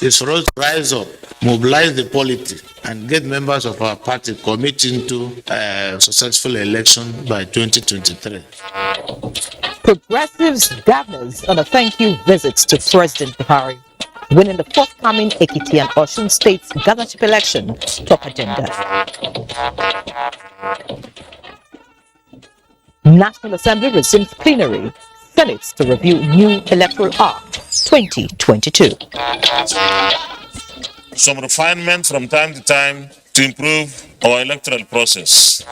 It's for us to rise up, mobilize the polity, and get members of our party committing to a successful election by 2023. Progressives governors on a thank you visit to President Buhari, winning the forthcoming Ekiti and Osun states governorship election top agenda. National Assembly resumes plenary, Senate to review new Electoral Act 2022. Some refinement from time to time to improve our electoral process.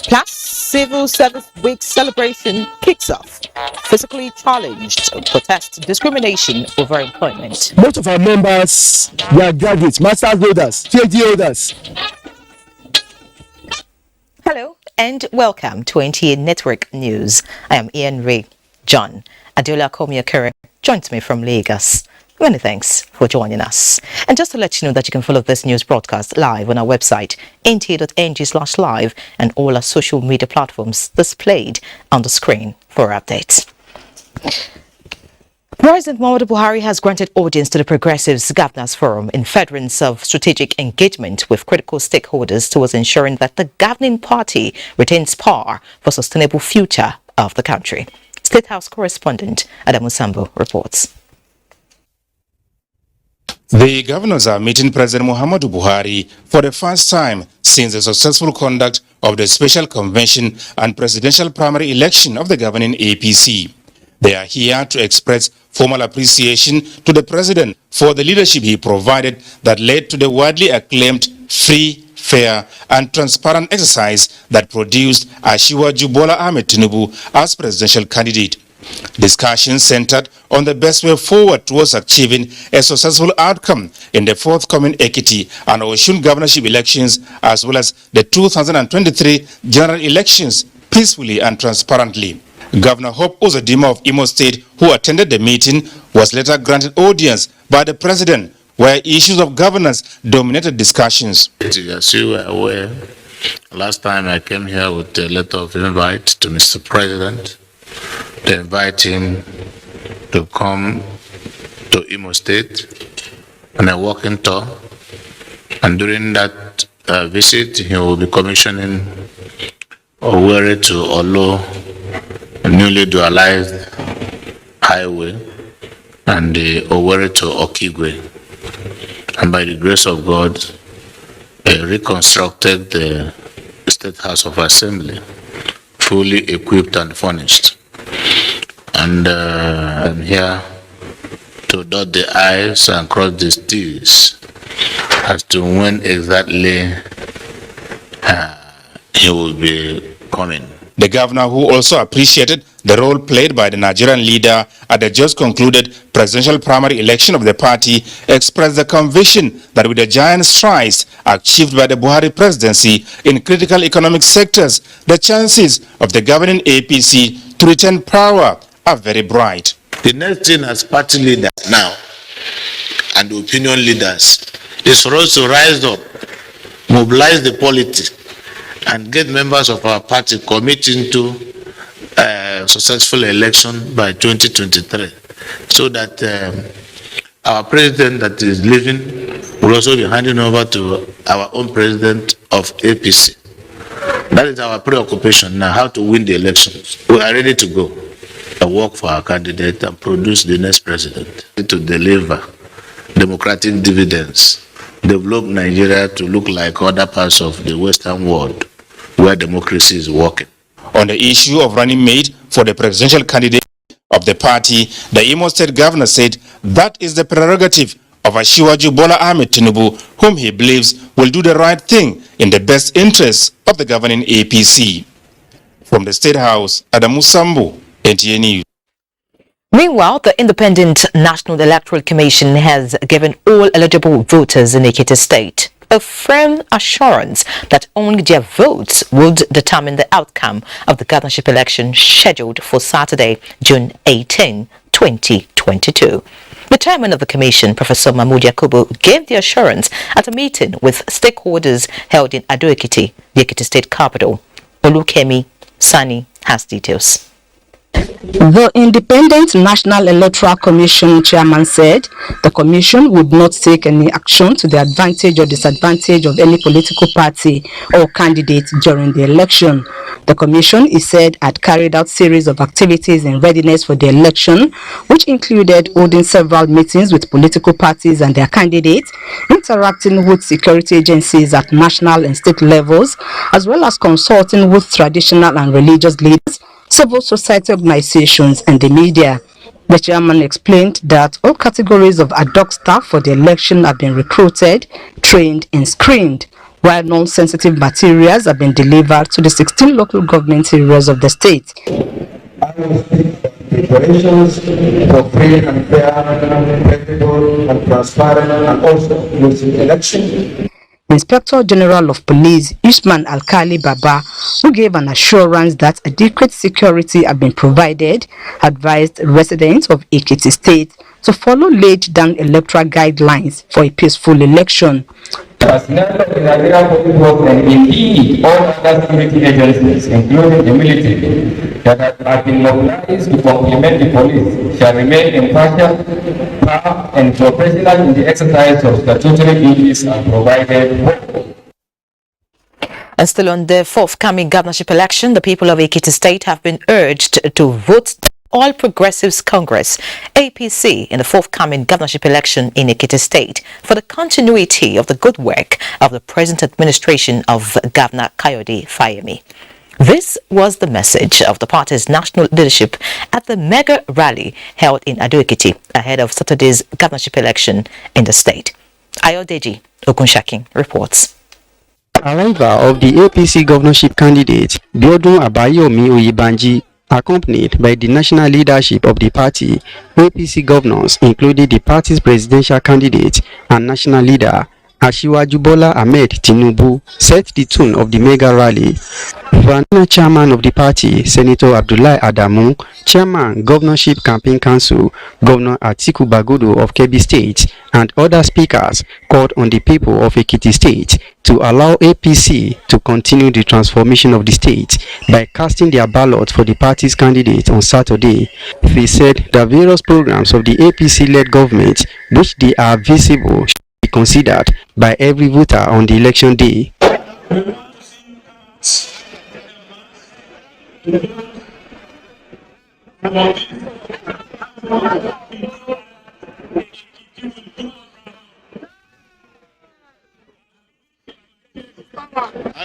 Plus, Civil Service Week celebration kicks off. Physically challenged protest discrimination over employment. Most of our members were graduates, master's holders, PhD holders. Hello and welcome to NTA Network News. I am Ian Ray. John Adeola Komiakere joins me from Lagos. Many thanks for joining us. And just to let you know that you can follow this news broadcast live on our website, nta.ng/live, and all our social media platforms displayed on the screen for updates. President Muhammadu Buhari has granted audience to the Progressives Governors Forum in furtherance of strategic engagement with critical stakeholders towards ensuring that the governing party retains power for sustainable future of the country. State House correspondent Adamu Sambo reports. The governors are meeting President Muhammadu Buhari for the first time since the successful conduct of the special convention and presidential primary election of the governing APC. They are here to express formal appreciation to the president for the leadership he provided that led to the widely acclaimed free, fair and transparent exercise that produced Asiwaju Bola Ahmed Tinubu as presidential candidate. Discussions centered on the best way forward towards achieving a successful outcome in the forthcoming Ekiti and Osun governorship elections, as well as the 2023 general elections peacefully and transparently. Governor Hope Uzodinma of Imo State, who attended the meeting, was later granted audience by the president, where issues of governance dominated discussions. As you were aware, last time I came here with a letter of invite to Mr. President to invite him to come to Imo State on a walking tour. And during that visit, he will be commissioning Owerri to Olo, a newly dualized highway, and the Owerri to Okigwe. And by the grace of God, reconstructed the State House of Assembly, fully equipped and furnished. And I'm here to dot the I's and cross the T's as to when exactly he will be coming. The governor, who also appreciated the role played by the Nigerian leader at the just concluded presidential primary election of the party, expressed the conviction that with the giant strides achieved by the Buhari presidency in critical economic sectors, the chances of the governing APC to retain power are very bright. The next thing as party leader now and the opinion leaders is for us to rise up, mobilize the polity, and get members of our party committing to a successful election by 2023, so that our president that is leaving will also be handing over to our own president of APC. That is our preoccupation now, how to win the elections. We are ready to go and work for our candidate and produce the next president to deliver democratic dividends, develop Nigeria to look like other parts of the Western world where democracy is working. On the issue of running mate for the presidential candidate of the party, the Imo State governor said that is the prerogative of Asiwaju Bola Ahmed Tinubu, whom he believes will do the right thing in the best interests of the governing APC. From the State House, Adamu Sambo, NTA News. Meanwhile, the Independent National Electoral Commission has given all eligible voters in Ekiti State a firm assurance that only their votes would determine the outcome of the governorship election scheduled for Saturday, June 18, 2022. The chairman of the commission, Professor Mahmood Yakubu, gave the assurance at a meeting with stakeholders held in Ado-Ekiti, the Ekiti state capital. Olukemi Sani has details. The Independent National Electoral Commission chairman said the commission would not take any action to the advantage or disadvantage of any political party or candidate during the election. The commission, he said, had carried out series of activities in readiness for the election, which included holding several meetings with political parties and their candidates, interacting with security agencies at national and state levels, as well as consulting with traditional and religious leaders, civil society organizations and the media. The chairman explained that all categories of ad hoc staff for the election have been recruited, trained and screened, while non-sensitive materials have been delivered to the 16 local government areas of the state. Preparations for free and fair, credible and transparent and also inclusive election. Inspector General of Police Usman Alkali Baba, who gave an assurance that adequate security had been provided, advised residents of Ekiti State to follow laid down electoral guidelines for a peaceful election. As member of the Nigerian Police Force and indeed all other security agencies, including the military, that have been mobilized to complement the police, shall remain impartial, calm, and professional in the exercise of statutory duties and provided. And still on the forthcoming governorship election, the people of Ekiti State have been urged to vote All Progressives Congress, APC, in the forthcoming governorship election in Ekiti State for the continuity of the good work of the present administration of Governor Kayode Fayemi. This was the message of the party's national leadership at the mega rally held in Ado-Ekiti ahead of Saturday's governorship election in the state. Ayodeji Okunshakin reports. Arrival of the APC governorship candidate Biodun Abayomi Oyebanji, accompanied by the national leadership of the party, APC governors, including the party's presidential candidate and national leader, Asiwaju Bola Ahmed Tinubu, set the tone of the mega rally. Former chairman of the party, Senator Abdullahi Adamu, chairman, Governorship Campaign Council, Governor Atiku Bagudu of Kebbi State, and other speakers called on the people of Ekiti State to allow APC to continue the transformation of the state by casting their ballot for the party's candidate on Saturday. They said the various programs of the APC-led government, which they are visible, should be considered by every voter on the election day.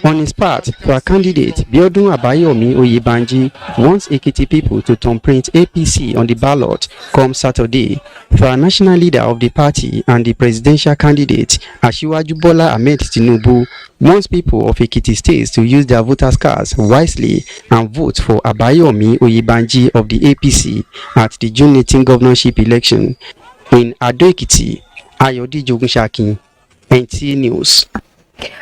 On his part, for candidate Biodun Abayomi Oyebanji wants Ekiti people to thumbprint APC on the ballot come Saturday. For a national leader of the party and the presidential candidate Asiwaju Bola Ahmed Tinubu wants people of Ekiti State to use their voters' cards wisely and vote for Abayomi Oyebanji of the APC at the June 18 governorship election. In Ado-Ekiti, Ayodeji Okunshakin, NTA News.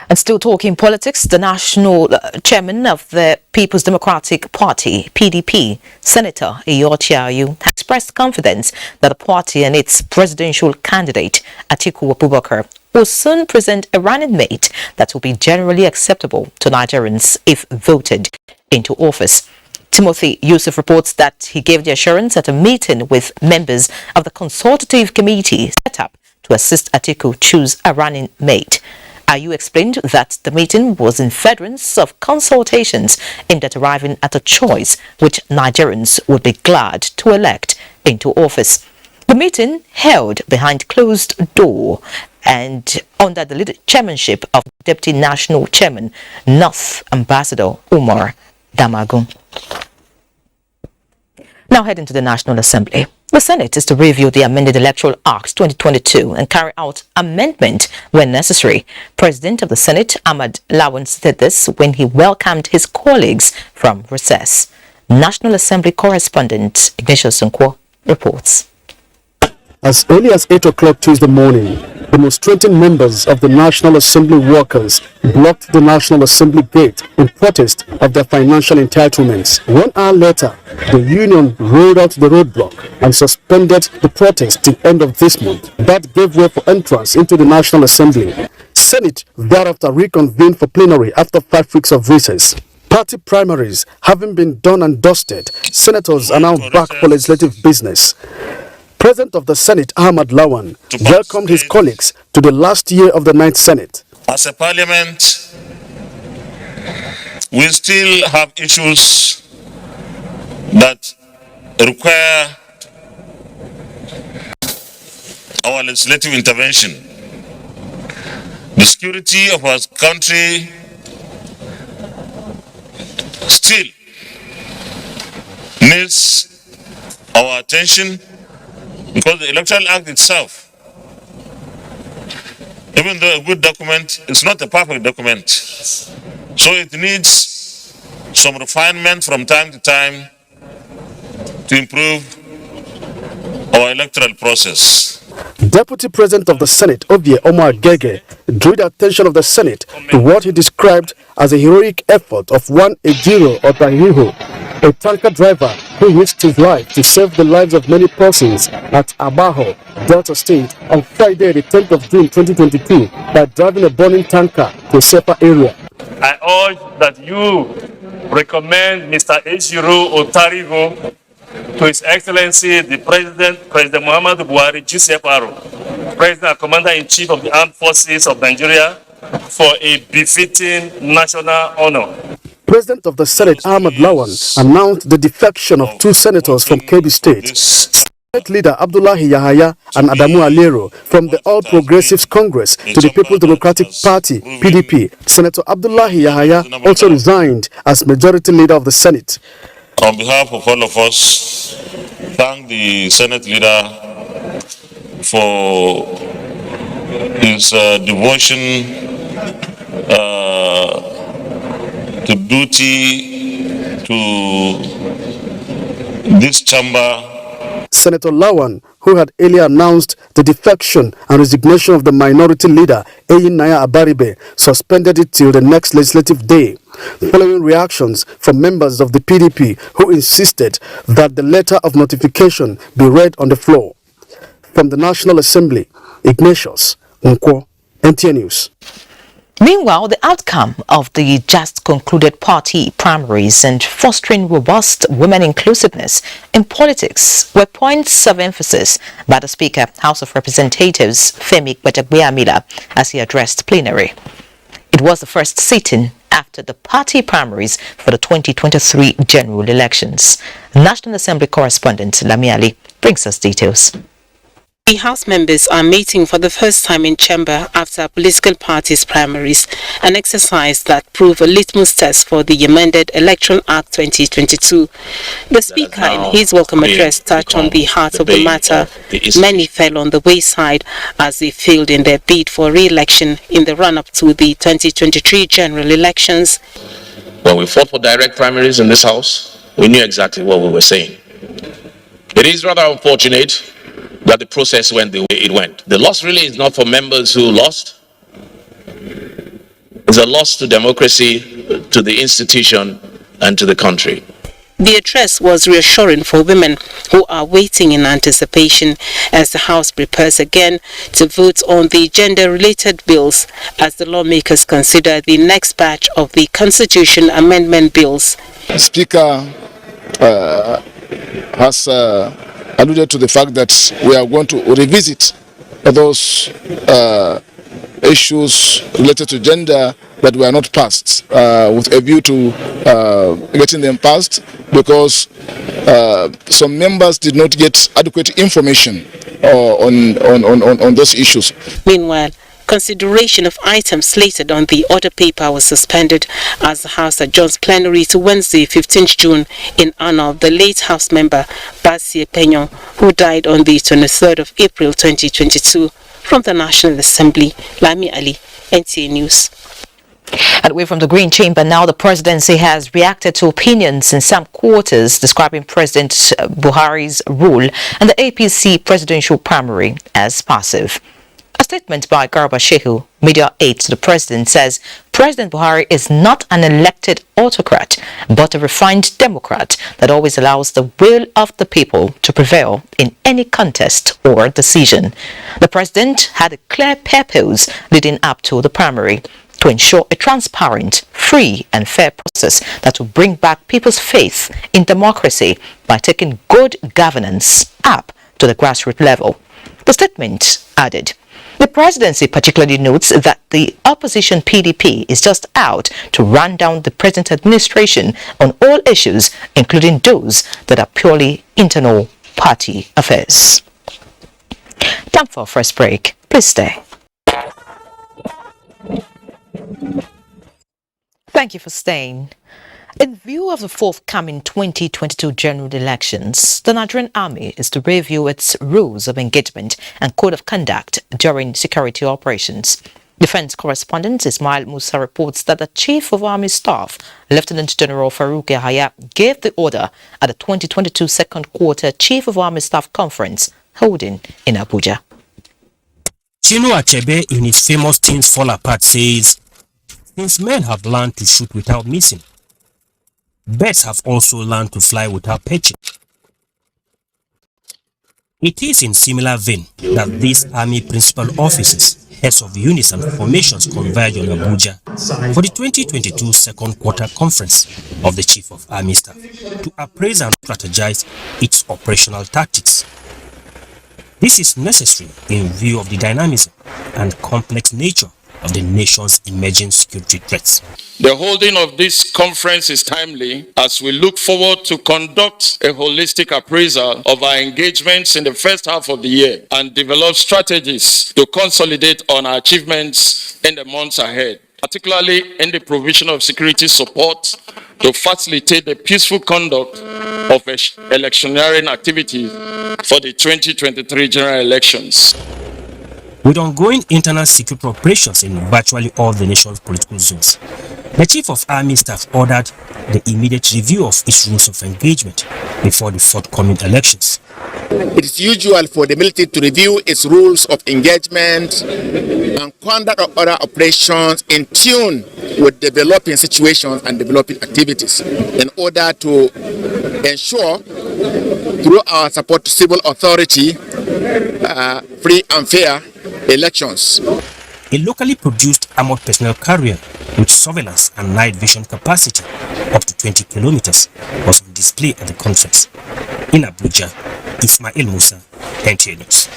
And still talking politics, the national chairman of the People's Democratic Party, PDP, Senator Iyorchia Ayu, has expressed confidence that the party and its presidential candidate, Atiku Abubakar, will soon present a running mate that will be generally acceptable to Nigerians if voted into office. Timothy Yusuf reports that he gave the assurance at a meeting with members of the consultative committee set up to assist Atiku choose a running mate. Ayu explained that the meeting was in furtherance of consultations aimed at arriving at a choice which Nigerians would be glad to elect into office. The meeting, held behind closed door and under the chairmanship of Deputy National Chairman, North Ambassador Umar Damagun. Now heading to the National Assembly. The Senate is to review the amended Electoral Act 2022 and carry out amendment when necessary. President of the Senate, Ahmad Lawan, said this when he welcomed his colleagues from recess. National Assembly correspondent Ignatius Nkwo reports. As early as 8 o'clock Tuesday morning, demonstrating members of the National Assembly workers blocked the National Assembly gate in protest of their financial entitlements. 1 hour later, the union rolled out the roadblock and suspended the protest till end of this month. That gave way for entrance into the National Assembly. Senate thereafter reconvened for plenary after 5 weeks of recess. Party primaries having been done and dusted, senators are now back for legislative business. President of the Senate, Ahmad Lawan, welcomed his colleagues to the last year of the 9th Senate. As a parliament, we still have issues that require our legislative intervention. The security of our country still needs our attention, because the Electoral Act itself, even though a good document, is not a perfect document. So it needs some refinement from time to time to improve our electoral process. Deputy President of the Senate, Obie Omar Gege, drew the attention of the Senate to what he described as a heroic effort of one Ejiro Otahiho, a tanker driver who risked his life to save the lives of many persons at Abajo, Delta State, on Friday, the 10th of June 2022, by driving a burning tanker to a safer area. I urge that you recommend Mr. Ejiro Otarigo to His Excellency the President Muhammadu Buhari, GCFR, President and Commander-in-Chief of the Armed Forces of Nigeria, for a befitting national honor. President of the Senate, Ahmad Lawan, announced the defection of 2 senators from Kebbi State. Senate leader Abdullahi Yahaya and Adamu Alero from the All Progressives Congress to the People's Democratic Party, PDP. Senator Abdullahi Yahaya also resigned as majority leader of the Senate. On behalf of all of us, thank the Senate leader for his devotion to duty to this chamber. Senator Lawan, who had earlier announced the defection and resignation of the minority leader, Eyin Naya Abaribe, suspended it till the next legislative day, following reactions from members of the PDP who insisted that the letter of notification be read on the floor. From the National Assembly, Ignatius Nkwo, NTA News. Meanwhile, the outcome of the just concluded party primaries and fostering robust women inclusiveness in politics were points of emphasis by the Speaker, House of Representatives, Femi Gbadagbeamila, as he addressed plenary. It was the first sitting after the party primaries for the 2023 general elections. National Assembly correspondent Lami Ali brings us details. The House members are meeting for the first time in chamber after political parties' primaries, an exercise that proved a litmus test for the amended Electoral Act 2022. The Speaker, in his welcome address, touched on the heart of the matter. Many fell on the wayside as they failed in their bid for re-election in the run-up to the 2023 general elections. When we fought for direct primaries in this House, we knew exactly what we were saying. It is rather unfortunate that the process went the way it went. The loss really is not for members who lost. It's a loss to democracy, to the institution, and to the country. The address was reassuring for women who are waiting in anticipation as the House prepares again to vote on the gender-related bills as the lawmakers consider the next batch of the Constitution Amendment bills. The Speaker has alluded to the fact that we are going to revisit those issues related to gender that were not passed, with a view to getting them passed, because some members did not get adequate information on those issues. Meanwhile, consideration of items slated on the order paper was suspended as the House adjourns plenary to Wednesday, 15th June, in honor of the late House member Basie Penyon, who died on the 23rd of April 2022. From the National Assembly, Lami Ali, NTA News. And away from the Green Chamber now, the presidency has reacted to opinions in some quarters describing President Buhari's rule and the APC presidential primary as passive. statement by Garba Shehu, media aide to the president, says President Buhari is not an elected autocrat, but a refined democrat that always allows the will of the people to prevail in any contest or decision. The president had a clear purpose leading up to the primary to ensure a transparent, free and fair process that will bring back people's faith in democracy by taking good governance up to the grassroots level. The statement added, the presidency particularly notes that the opposition PDP is just out to run down the present administration on all issues, including those that are purely internal party affairs. Time for a first break. Please stay. Thank you for staying. In view of the forthcoming 2022 general elections, the Nigerian Army is to review its rules of engagement and code of conduct during security operations. Defense correspondent Ismail Musa reports that the Chief of Army Staff, Lieutenant General Farouk Yahaya, gave the order at the 2022 second quarter Chief of Army Staff Conference holding in Abuja. Chinua Achebe, in his famous Things Fall Apart, says, since men have learned to shoot without missing, birds have also learned to fly without perching. It is in similar vein that these army principal officers, heads of units and formations converge on Abuja for the 2022 second quarter conference of the Chief of Army Staff to appraise and strategize its operational tactics. This is necessary in view of the dynamism and complex nature of the nation's emerging security threats. The holding of this conference is timely as we look forward to conduct a holistic appraisal of our engagements in the first half of the year and develop strategies to consolidate on our achievements in the months ahead, particularly in the provision of security support to facilitate the peaceful conduct of electioneering activities for the 2023 general elections. With ongoing internal security operations in virtually all the nation's political zones, the Chief of Army Staff ordered the immediate review of its rules of engagement before the forthcoming elections. It is usual for the military to review its rules of engagement and conduct of other operations in tune with developing situations and developing activities in order to ensure, through our support to civil authority, free and fair elections. A locally produced armored personnel carrier with surveillance and night vision capacity up to 20 kilometers was on display at the conference. In Abuja, Ismail Musa, NTA News.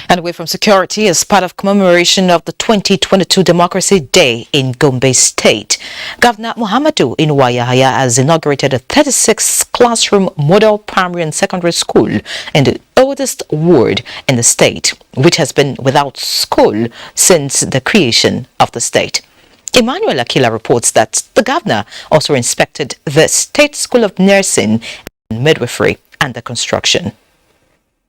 And away from security, as part of commemoration of the 2022 Democracy Day in Gombe State, Governor Muhammadu Inuwa Yahaya has inaugurated a 36-classroom model primary and secondary school in the oldest ward in the state, which has been without school since the creation of the state. Emmanuel Akila reports that the governor also inspected the State School of Nursing and Midwifery and the construction.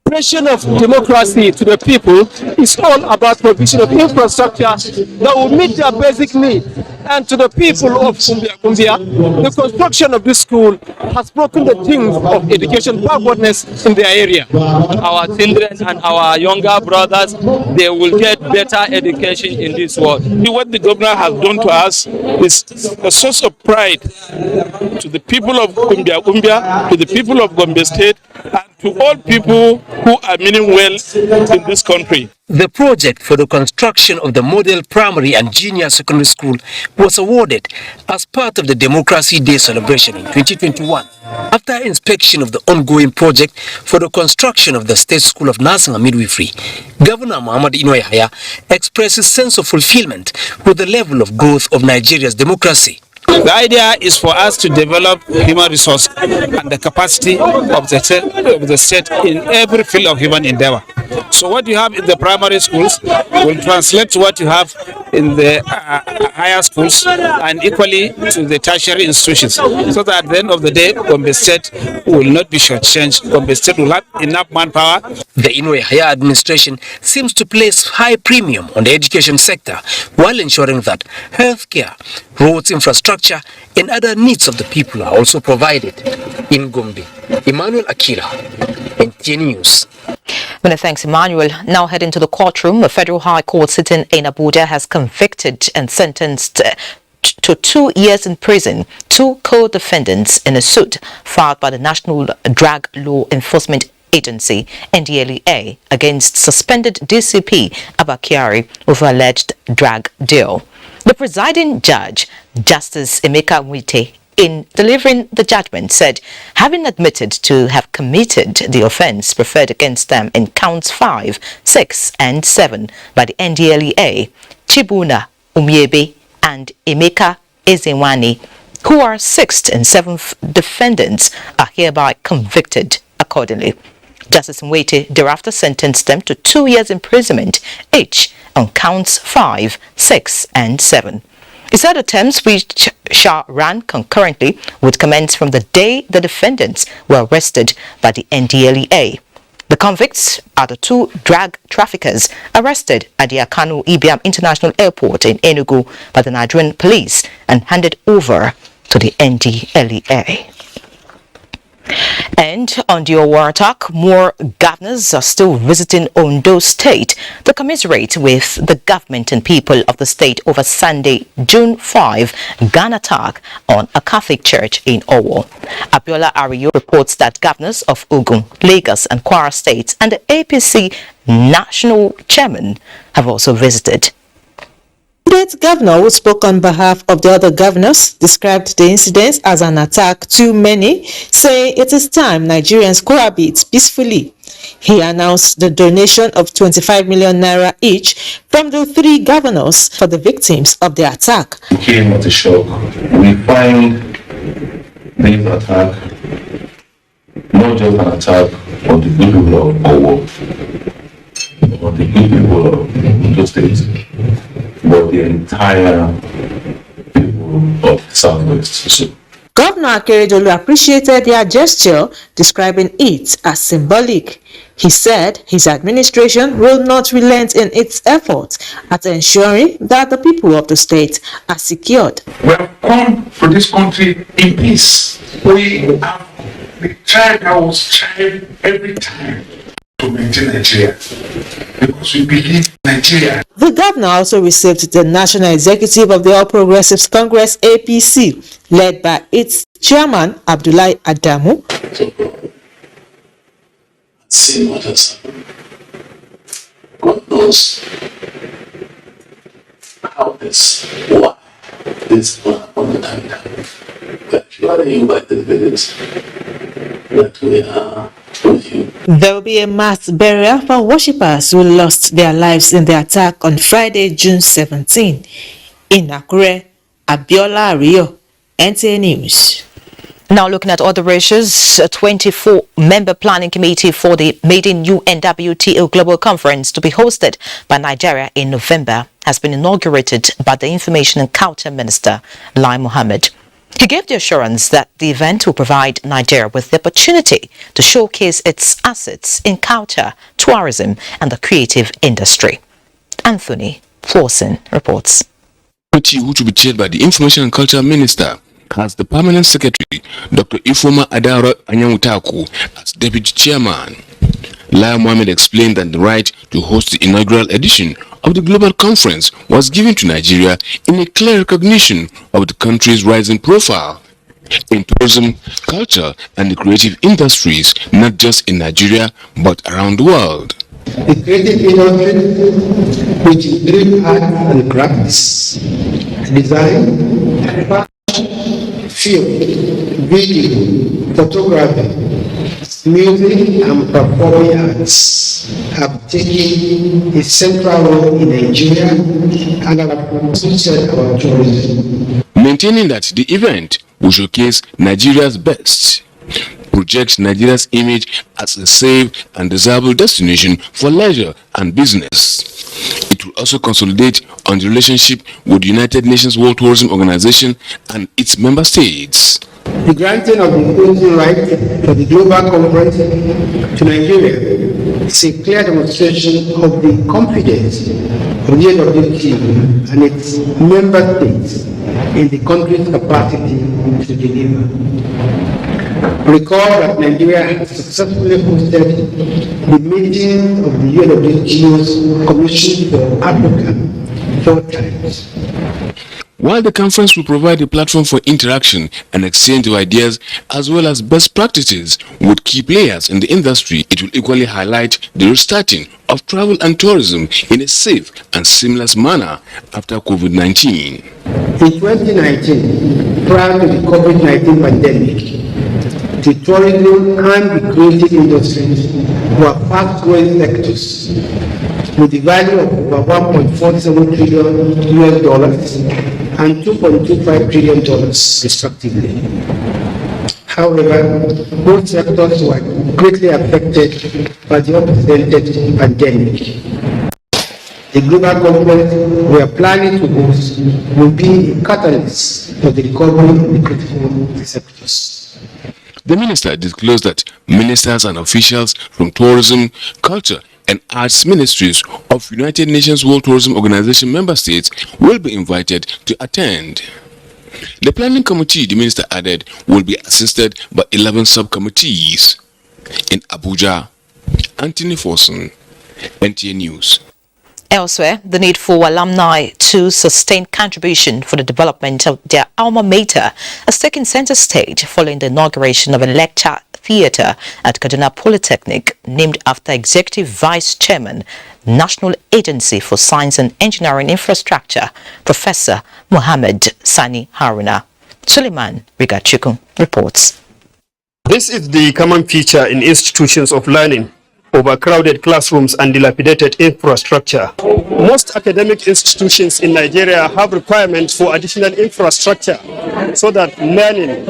Expression of democracy to the people is all about provision of infrastructure that will meet their basic needs. And to the people of Kumbia, the construction of this school has broken the things of education backwardness in their area. Our children and our younger brothers, they will get better education in this world. What the governor has done to us is a source of pride to the people of Kumbia, to the people of Gombe State, and to all people who are meaning well in this country. The project for the construction of the model primary and junior secondary school was awarded as part of the Democracy Day celebration in 2021. After inspection of the ongoing project for the construction of the State School of Nursing and Midwifery, Governor Muhammadu Inuwa Yahaya expressed his sense of fulfillment with the level of growth of Nigeria's democracy. The idea is for us to develop human resource and the capacity of the state in every field of human endeavor. So what you have in the primary schools will translate to what you have in the higher schools and equally to the tertiary institutions. So that at the end of the day, Gombe State will not be shortchanged. Gombe State will have enough manpower. The Inuwa Yahaya administration seems to place high premium on the education sector while ensuring that healthcare, roads, infrastructure, and other needs of the people are also provided. In Gombe, Emmanuel Akira, NTA News. Many thanks, Emmanuel. Now heading to the courtroom, a federal high court sitting in Abuja has convicted and sentenced to 2 years in prison 2 co-defendants in a suit filed by the National Drug Law Enforcement Agency, NTA, against suspended DCP Abakiari over alleged drug deal. The presiding judge, Justice Emeka Nwite, in delivering the judgment, said having admitted to have committed the offence preferred against them in counts 5, 6 and 7 by the NDLEA, Chibuna Umiebe and Emeka Ezenwani, who are 6th and 7th defendants, are hereby convicted accordingly. Justice Nwite thereafter sentenced them to 2 years imprisonment each on counts 5, 6 and 7. He said the terms, which shall run concurrently, would commence from the day the defendants were arrested by the NDLEA. The convicts are the 2 drug traffickers arrested at the Akanu Ibiam International Airport in Enugu by the Nigerian police and handed over to the NDLEA. And on the war attack, more governors are still visiting Ondo State to commiserate with the government and people of the state over Sunday, June 5, gun attack on a Catholic church in Owo. Abiola Ariyo reports that governors of Ogun, Lagos and Kwara states and the APC national chairman have also visited. The state governor, who spoke on behalf of the other governors, described the incidents as an attack too many, saying it is time Nigerians cohabit peacefully. He announced the donation of 25 million naira each from the 3 governors for the victims of the attack. We came at a shock. We find this attack not just an attack on the good people of Owo, on the good people of the state, but the entire people of the Southwest. So, Governor Akeredolu appreciated their gesture, describing it as symbolic. He said his administration will not relent in its efforts at ensuring that the people of the state are secured. We have come to this country in peace. We have tried our strive every time to maintain Nigeria, because we believe Nigeria. The governor also received the National Executive of the All Progressives Congress APC, led by its chairman Abdullahi Adamu. See what has happened. God knows how this, why this will happen the time. But you are invited visitors that we are with you. There will be a mass burial for worshippers who lost their lives in the attack on Friday, June 17. In Akure, Abiola Ariyo, NTA News. Now looking at other issues, a 24-member planning committee for the maiden UNWTO Global Conference to be hosted by Nigeria in November has been inaugurated by the Information and Culture Minister, Lai Mohammed. He gave the assurance that the event will provide Nigeria with the opportunity to showcase its assets in culture, tourism and the creative industry. Anthony Flawson reports. Which will be chaired by the Information and Culture Minister, has the Permanent Secretary, Dr. Ifoma Adaro Anyamutaku, as Deputy Chairman. Lai Mohammed explained that the right to host the inaugural edition of the Global Conference was given to Nigeria in a clear recognition of the country's rising profile in tourism, culture and the creative industries, not just in Nigeria but around the world. The creative industry, which is great art and crafts, design, film, video, photography, music and performing arts have taken a central role in Nigeria and have constituted our tourism. Maintaining that the event will showcase Nigeria's best, projects Nigeria's image as a safe and desirable destination for leisure and business. It will also consolidate on the relationship with the United Nations World Tourism Organization and its member states. The granting of the hosting right for the Global Conference to Nigeria is a clear demonstration of the confidence of the NWT and its member states in the country's capacity to deliver. Recall that Nigeria has successfully hosted the meeting of the UNWTO's Commission for Africa 4 times. While the conference will provide a platform for interaction and exchange of ideas as well as best practices with key players in the industry, it will equally highlight the restarting of travel and tourism in a safe and seamless manner after COVID-19. In 2019, prior to the COVID-19 pandemic, the tourism and the creative industries were fast-growing sectors with the value of over $1.47 trillion and $2.25 trillion respectively. However, both sectors were greatly affected by the unprecedented pandemic. The global conference we are planning to host will be a catalyst for the recovery of the critical sectors. The minister disclosed that ministers and officials from tourism, culture, and arts ministries of United Nations World Tourism Organization member states will be invited to attend. The planning committee, the minister added, will be assisted by 11 subcommittees. In Abuja, Anthony Forson, NTA News. Elsewhere, the need for alumni to sustain contribution for the development of their alma mater has taken center stage following the inauguration of a lecture theatre at Kaduna Polytechnic named after Executive Vice Chairman, National Agency for Science and Engineering Infrastructure, Professor Mohammed Sani Haruna. Suleiman Rigachukwu reports. This is the common feature in institutions of learning: overcrowded classrooms and dilapidated infrastructure. Most academic institutions in Nigeria have requirements for additional infrastructure so that learning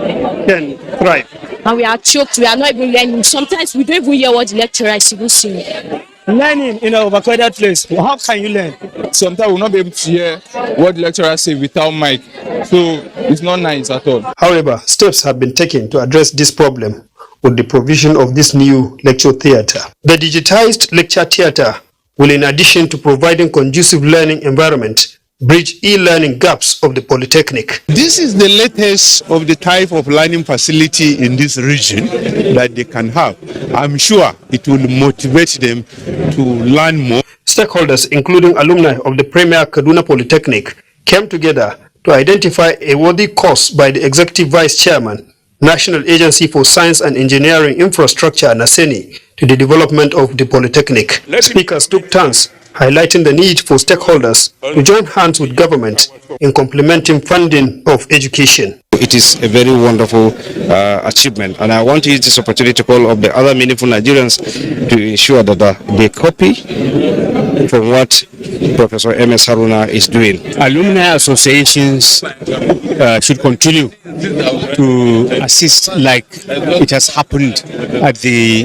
can thrive. And we are choked, we are not even learning. Sometimes we don't even hear what the lecturer is even saying. Learning in an overcrowded place, how can you learn? Sometimes we'll not be able to hear what the lecturer says without mic. So it's not nice at all. However, steps have been taken to address this problem with the provision of this new lecture theatre. The digitized lecture theatre will, in addition to providing conducive learning environment, bridge e-learning gaps of the Polytechnic. This is the latest of the type of learning facility in this region that they can have. I'm sure it will motivate them to learn more. Stakeholders, including alumni of the premier Kaduna Polytechnic, came together to identify a worthy course by the Executive Vice Chairman, National Agency for Science and Engineering Infrastructure, NASENI, to the development of the Polytechnic. Speakers took turns highlighting the need for stakeholders to join hands with government in complementing funding of education. It is a very wonderful achievement, and I want to use this opportunity to call up the other meaningful Nigerians to ensure that they copy from what Professor M.S. Haruna is doing. Alumni associations should continue to assist like it has happened at the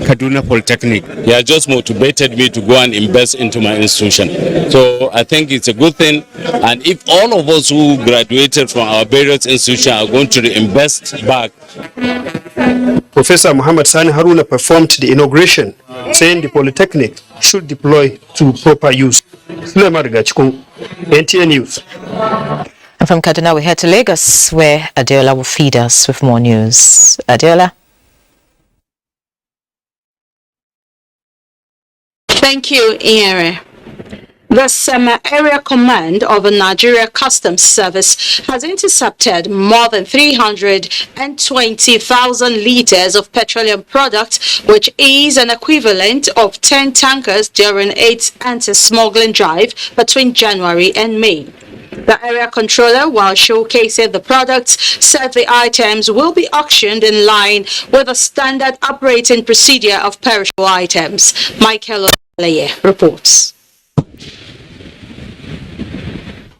Kaduna Polytechnic. He has just motivated me to go and invest into my institution. So I think it's a good thing, and if all of us who graduated from our various institutions are going to invest back. Professor Mohammed Sani Haruna performed the inauguration, saying the Polytechnic should deploy to proper use. NTA News. And from Kaduna, we head to Lagos, where Adeola will feed us with more news. Adeola. Thank you, Iere. The Area Command of the Nigeria Customs Service has intercepted more than 320,000 liters of petroleum products, which is an equivalent of 10 tankers during its anti-smuggling drive between January and May. The area controller, while showcasing the products, said the items will be auctioned in line with the standard operating procedure of perishable items. Michael Oleye reports.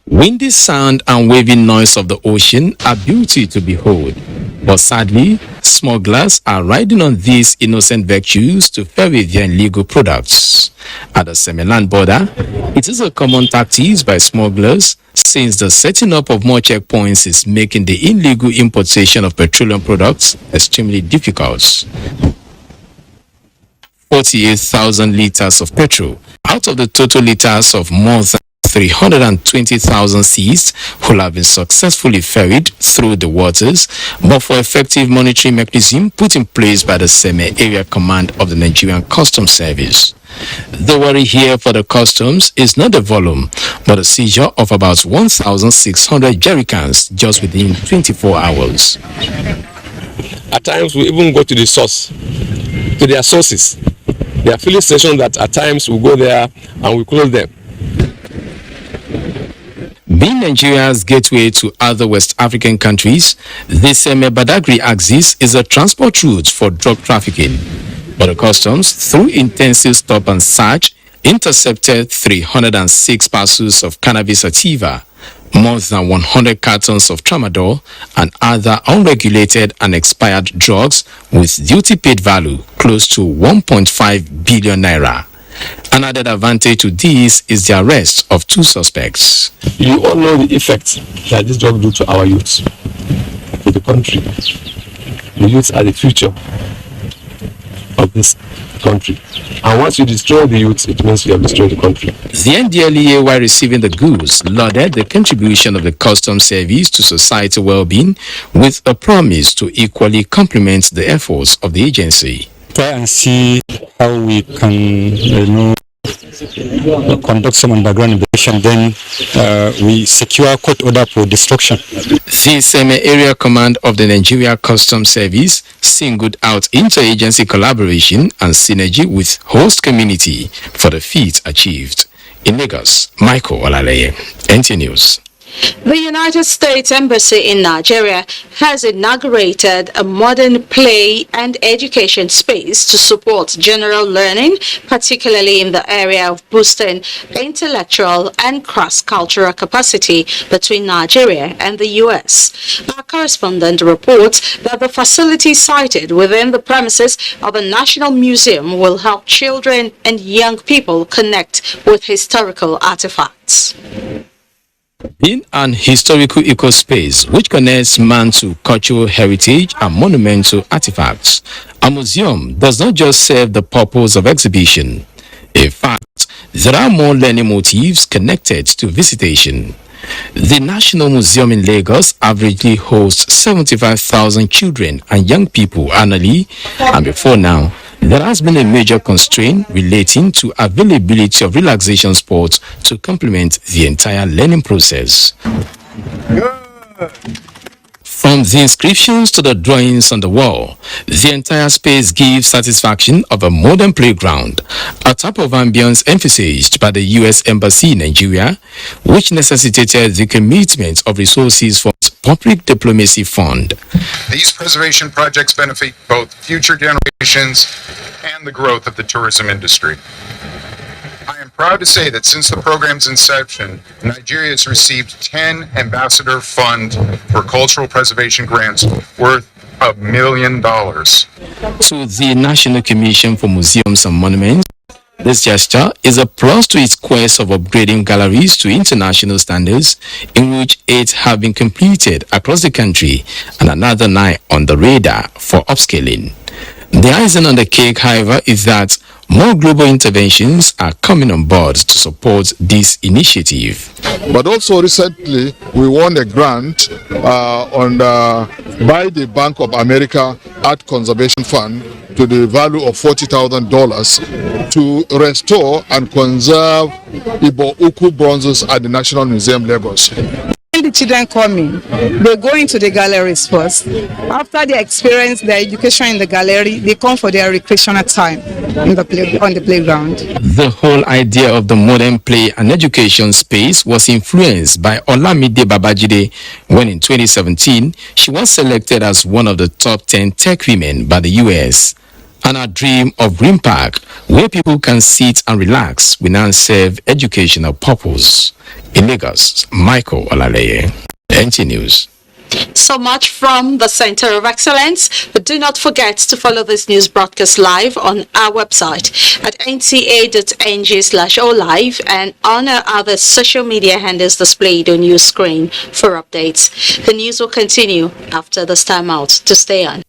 Windy sound and waving noise of the ocean are beauty to behold. But sadly, smugglers are riding on these innocent vehicles to ferry their illegal products. At the semi-land border, it is a common tactic by smugglers since the setting up of more checkpoints is making the illegal importation of petroleum products extremely difficult. 48,000 liters of petrol out of the total liters of more than 320,000 seats will have been successfully ferried through the waters, but for effective monitoring mechanism put in place by the Seme Area Command of the Nigerian Customs Service. The worry here for the customs is not the volume, but the seizure of about 1,600 jerrycans just within 24 hours. At times we even go to the source, to their sources. There are filling stations that at times we go there and we close them. Being Nigeria's gateway to other West African countries, the Seme-Badagry axis is a transport route for drug trafficking. But the customs, through intensive stop and search, intercepted 306 parcels of cannabis sativa, more than 100 cartons of tramadol, and other unregulated and expired drugs with duty-paid value close to 1.5 billion naira. An added advantage to this is the arrest of 2 suspects. You all know the effects that this drug do to our youth, to the country. The youth are the future of this country. And once you destroy the youth, it means you have destroyed the country. The NDLEA, while receiving the goods, lauded the contribution of the customs service to society well-being with a promise to equally complement the efforts of the agency. Try and see how we can, conduct some underground investigation, then we secure court order for destruction. The Seme Area Command of the Nigeria Customs Service singled out interagency collaboration and synergy with host community for the feat achieved. In Lagos, Michael Olaleye, NTA News. The United States Embassy in Nigeria has inaugurated a modern play and education space to support general learning, particularly in the area of boosting intellectual and cross-cultural capacity between Nigeria and the U.S. Our correspondent reports that the facility sited within the premises of the National Museum will help children and young people connect with historical artifacts. In an historical eco-space which connects man to cultural heritage and monumental artifacts, a museum does not just serve the purpose of exhibition. In fact, there are more learning motives connected to visitation. The National Museum in Lagos averagely hosts 75,000 children and young people annually, and before now, there has been a major constraint relating to availability of relaxation sports to complement the entire learning process. From the inscriptions to the drawings on the wall, the entire space gives satisfaction of a modern playground, a type of ambience emphasized by the U.S. Embassy in Nigeria, which necessitated the commitment of resources from its Public Diplomacy Fund. These preservation projects benefit both future generations and the growth of the tourism industry. I am proud to say that since the program's inception, Nigeria has received 10 Ambassador Fund for Cultural Preservation grants worth $1 million. To the National Commission for Museums and Monuments, this gesture is a plus to its quest of upgrading galleries to international standards, in which 8 have been completed across the country and another 9 on the radar for upscaling. The icing on the cake, however, is that more global interventions are coming on board to support this initiative. But also recently, we won a grant by the Bank of America Art Conservation Fund to the value of $40,000 to restore and conserve Ibo Uku bronzes at the National Museum, Lagos. When the children come in, they go into the galleries first. After they experience their education in the gallery, they come for their recreational time on the playground. The whole idea of the modern play and education space was influenced by Olamide Babajide when in 2017 she was selected as one of the top 10 tech women by the US. And our dream of Green Park, where people can sit and relax, will now serve educational purpose. In Lagos, Michael Olaleye, NTA News. So much from the Center of Excellence, but do not forget to follow this news broadcast live on our website at nta.ng/olive and on our other social media handles displayed on your screen for updates. The news will continue after this time out. To stay on.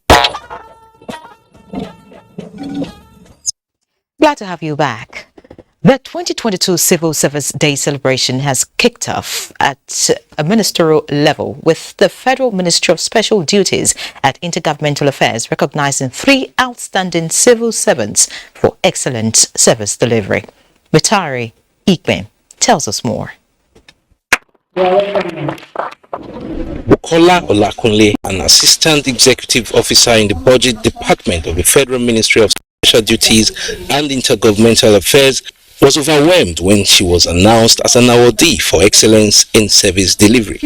Glad to have you back. The 2022 Civil Service Day celebration has kicked off at a ministerial level with the Federal Ministry of Special Duties at Intergovernmental Affairs recognizing 3 outstanding civil servants for excellent service delivery. Retiree Ikme tells us more. Bukola Olakunle, an Assistant Executive Officer in the Budget Department of the Federal Ministry of Special Duties and Intergovernmental Affairs, was overwhelmed when she was announced as an awardee for excellence in service delivery.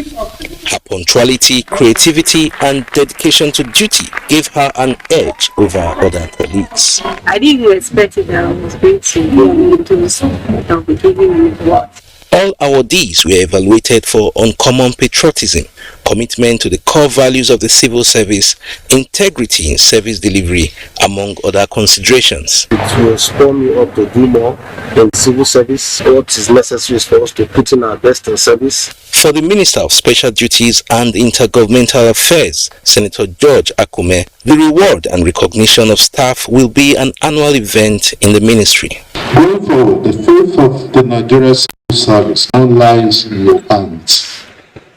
Her punctuality, creativity, and dedication to duty gave her an edge over other colleagues. I didn't expect that I was going to be able to be giving me the award. All awardees were evaluated for uncommon patriotism, commitment to the core values of the civil service, integrity in service delivery, among other considerations. It will spur me up to do more in civil service. What is necessary is for us to put in our best in service. For the Minister of Special Duties and Intergovernmental Affairs, Senator George Akume, the reward and recognition of staff will be an annual event in the ministry. Going forward, the faith of the Nigerian civil service now lies in your hands.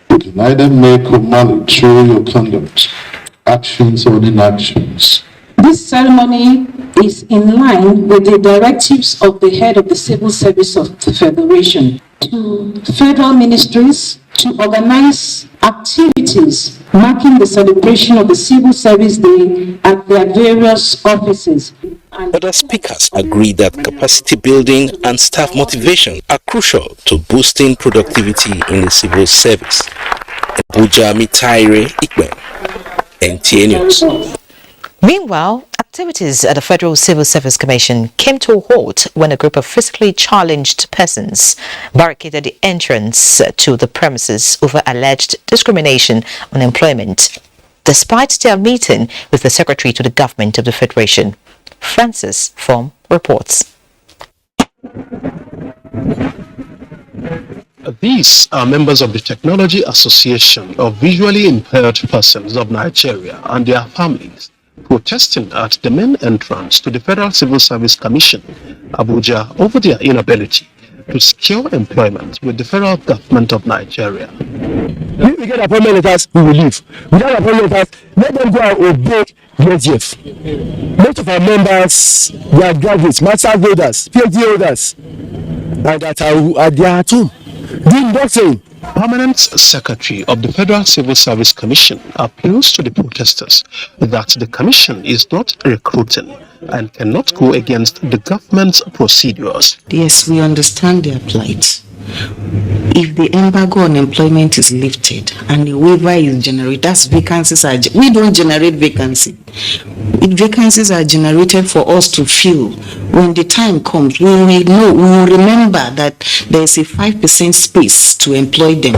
You can either make or mar it through your conduct, actions or inactions. This ceremony is in line with the directives of the head of the Civil Service of the Federation to federal ministries to organize activities marking the celebration of the Civil Service Day at their various offices. Other speakers agree that capacity building and staff motivation are crucial to boosting productivity in the civil service. Abuja, Retiree Ikme, NTA News. Meanwhile, activities at the Federal Civil Service Commission came to a halt when a group of physically challenged persons barricaded the entrance to the premises over alleged discrimination on employment, despite their meeting with the Secretary to the Government of the Federation. Francis Form reports. These are members of the Technology Association of Visually Impaired Persons of Nigeria and their families, protesting at the main entrance to the Federal Civil Service Commission, Abuja, over their inability to secure employment with the federal government of Nigeria. If we get appointment letters, we will leave. Without appointment letters, let them go and obey the SGF. Most of our members, they are graduates, master's holders, PhD holders, and that they are at home doing nothing. Permanent Secretary of the Federal Civil Service Commission appeals to the protesters that the commission is not recruiting and cannot go against the government's procedures. Yes, we understand their plight. If the embargo on employment is lifted and the waiver is generated, that's vacancies are. We don't generate vacancy. If vacancies are generated for us to fill, when the time comes, we will know. We will remember that there is a 5% space to employ them,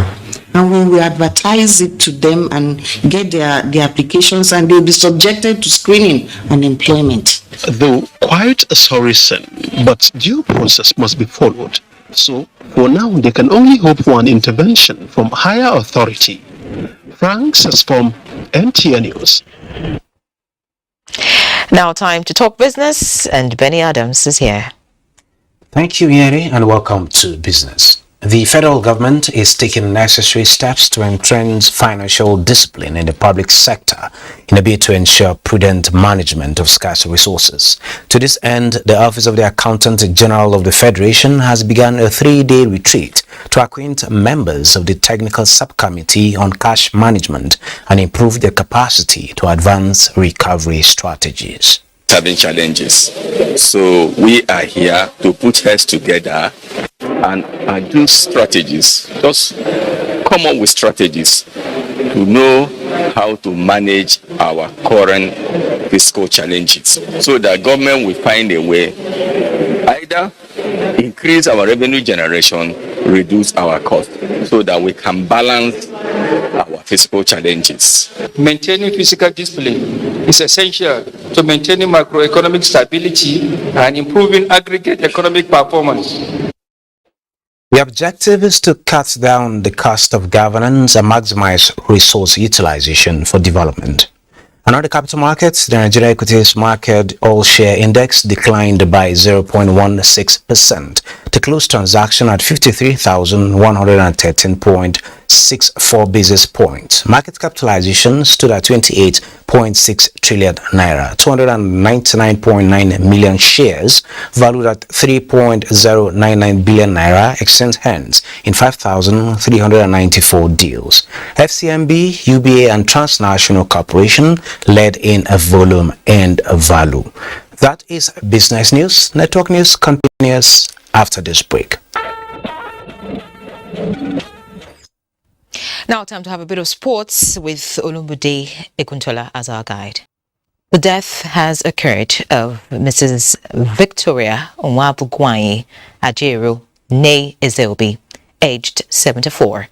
and we will advertise it to them and get their applications, and they will be subjected to screening and employment. Though quite a sorry sin, but due process must be followed. So, for now, they can only hope for an intervention from higher authority. Frank says from NTA News. Now time to talk business, and Benny Adams is here. Thank you, Yeri, and welcome to Business. The federal government is taking necessary steps to entrench financial discipline in the public sector in a bid to ensure prudent management of scarce resources. To this end, the Office of the Accountant General of the Federation has begun a 3-day retreat to acquaint members of the Technical Subcommittee on Cash Management and improve their capacity to advance recovery strategies. Challenges. So we are here to put heads together and do strategies. Just come up with strategies to know how to manage our current fiscal challenges so that government will find a way either increase our revenue generation, reduce our cost so that we can balance our fiscal challenges. Maintaining fiscal discipline is essential to maintaining macroeconomic stability and improving aggregate economic performance. The objective is to cut down the cost of governance and maximize resource utilization for development. And on the capital markets, the Nigerian equities market all-share index declined by 0.16% to close transaction at 53,113.64 basis points. Market capitalization stood at 28.6 trillion naira, 299.9 million shares valued at 3.099 billion naira exchanged hands in 5,394 deals. FCMB, UBA and Transnational Corporation led in a volume and a value. That is business news. Network news continues after this break. Now time to have a bit of sports with Olumbude Ekuntola as our guide. The death has occurred of Mrs. Victoria Onwabugwanyi Ajero, née Ezeobi, aged 74.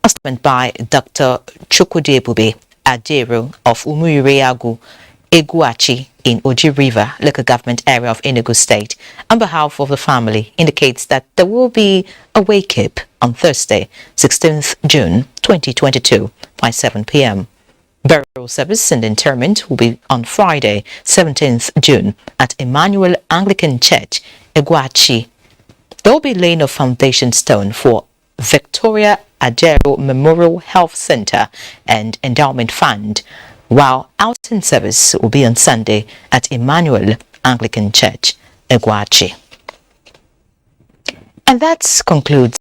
A statement by Dr. Chukwudebube Ajero of Umuireagu, Eguachi in Oji River, local government area of Enugu State, on behalf of the family, indicates that there will be a wake-up on Thursday, 16th June 2022 by 7 p.m. Burial service and interment will be on Friday, 17th June at Emmanuel Anglican Church, Eguachi. There will be laying of foundation stone for Victoria Ajero Memorial Health Center and Endowment Fund, while outing service will be on Sunday at Emmanuel Anglican Church, Eguachi. And that concludes